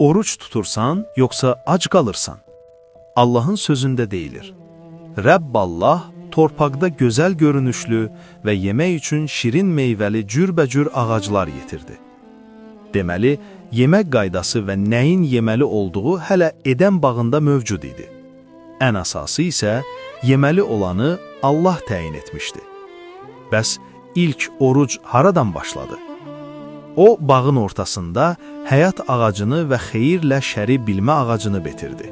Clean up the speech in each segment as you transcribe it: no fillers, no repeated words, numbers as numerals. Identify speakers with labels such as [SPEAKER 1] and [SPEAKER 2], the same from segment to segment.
[SPEAKER 1] oruç tutursan, yoxsa ac qalırsan? Allahın sözündə deyilir. Rəbb Allah torpaqda gözəl görünüşlü və yemək üçün şirin meyvəli cürbəcür ağaclar yetirdi. Deməli, yemək qaydası və nəyin yeməli olduğu hələ Eden bağında mövcud idi. Ən əsası isə yeməli olanı Allah təyin etmişdi. Bəs ilk oruc haradan başladı? O, bağın ortasında həyat ağacını və xeyirlə şəri bilmə ağacını betirdi.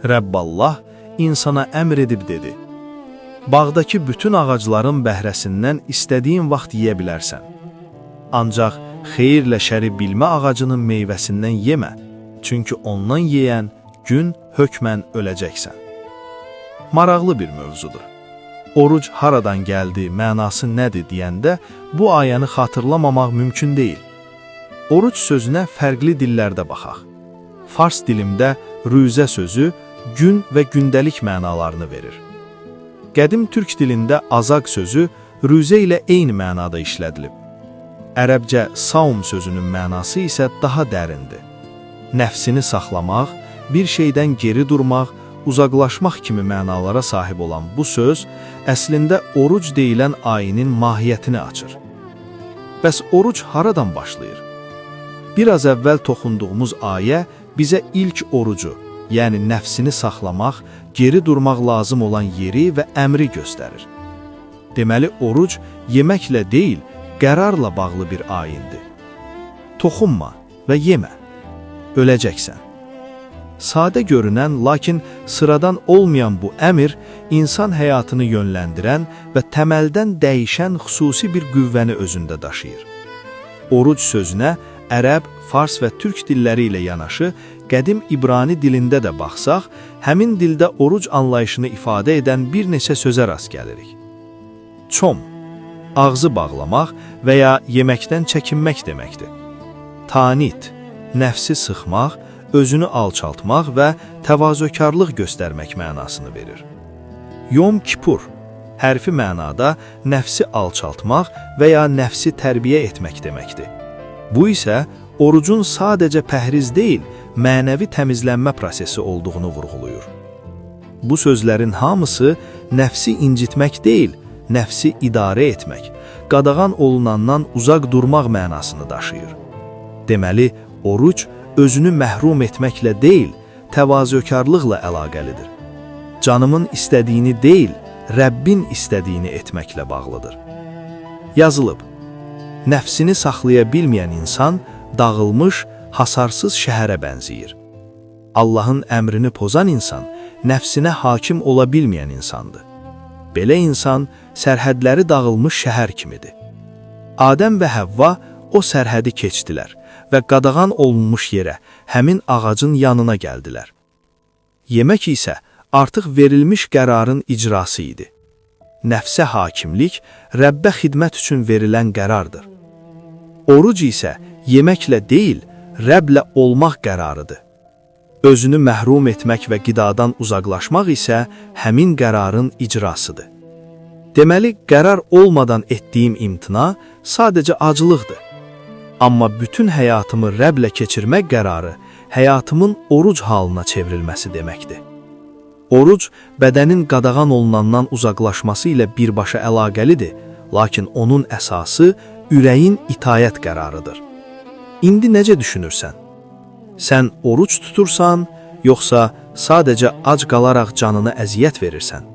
[SPEAKER 1] Rəbb Allah insana əmr edib dedi, bağdakı bütün ağacların bəhrəsindən istədiyin vaxt yeyə bilərsən. Ancaq xeyirlə şəri bilmə ağacının meyvəsindən yemə, çünki ondan yeyən gün hökmən öləcəksən. Maraqlı bir mövzudur. Oruc haradan gəldi, mənası nədir deyəndə bu ayəni xatırlamamaq mümkün deyil. Oruc sözünə fərqli dillərdə baxaq. Fars dilində rüzə sözü gün və gündəlik mənalarını verir. Qədim türk dilində azaq sözü rüzə ilə eyni mənada işlədilib. Ərəbcə saum sözünün mənası isə daha dərindir. Nəfsini saxlamaq, bir şeydən geri durmaq, uzaqlaşmaq kimi mənalara sahib olan bu söz əslində oruc deyilən ayinin mahiyyətini açır. Bəs oruc haradan başlayır? Biraz əvvəl toxunduğumuz ayə bizə ilk orucu, yəni nəfsini saxlamaq, geri durmaq lazım olan yeri və əmri göstərir. Deməli, oruc yeməklə deyil, qərarla bağlı bir ayindir. Toxunma və yemə, öləcəksən. Sadə görünən, lakin sıradan olmayan bu əmr, insan həyatını yönləndirən və təməldən dəyişən xüsusi bir qüvvəni özündə daşıyır. Oruc sözünə ərəb, fars və türk dilləri ilə yanaşı, qədim İbrani dilində də baxsaq, həmin dildə oruc anlayışını ifadə edən bir neçə sözə rast gəlirik. Çom, ağzı bağlamaq və ya yeməkdən çəkinmək deməkdir. Tanit, nəfsi sıxmaq, özünü alçaltmaq və təvazökarlıq göstərmək mənasını verir. Yom Kipur, hərfi mənada nəfsi alçaltmaq və ya nəfsi tərbiyə etmək deməkdir. Bu isə orucun sadəcə pəhriz deyil, mənəvi təmizlənmə prosesi olduğunu vurğulayır. Bu sözlərin hamısı nəfsi incitmək deyil, nəfsi idarə etmək, qadağan olunandan uzaq durmaq mənasını daşıyır. Deməli, oruc özünü məhrum etməklə deyil, təvazökarlıqla əlaqəlidir. Canımın istədiyini deyil, Rəbbin istədiyini etməklə bağlıdır. Yazılıb, nəfsini saxlaya bilməyən insan dağılmış, hasarsız şəhərə bənziyir. Allahın əmrini pozan insan nəfsinə hakim ola bilməyən insandır. Belə insan sərhədləri dağılmış şəhər kimidir. Adəm və Həvva o sərhədi keçdilər və qadağan olunmuş yerə, həmin ağacın yanına gəldilər. Yemək isə artıq verilmiş qərarın icrası idi. Nəfsə hakimlik, Rəbbə xidmət üçün verilən qərardır. Oruc isə yeməklə deyil, Rəbblə olmaq qərarıdır. Özünü məhrum etmək və qidadan uzaqlaşmaq isə həmin qərarın icrasıdır. Deməli, qərar olmadan etdiyim imtina sadəcə acılıqdır. Amma bütün həyatımı Rəbblə keçirmək qərarı həyatımın oruc halına çevrilməsi deməkdir. Oruc, bədənin qadağan olunandan uzaqlaşması ilə birbaşa əlaqəlidir, lakin onun əsası ürəyin itayət qərarıdır. İndi necə düşünürsən? Sən oruc tutursan, yoxsa sadəcə ac qalaraq canına əziyyət verirsən?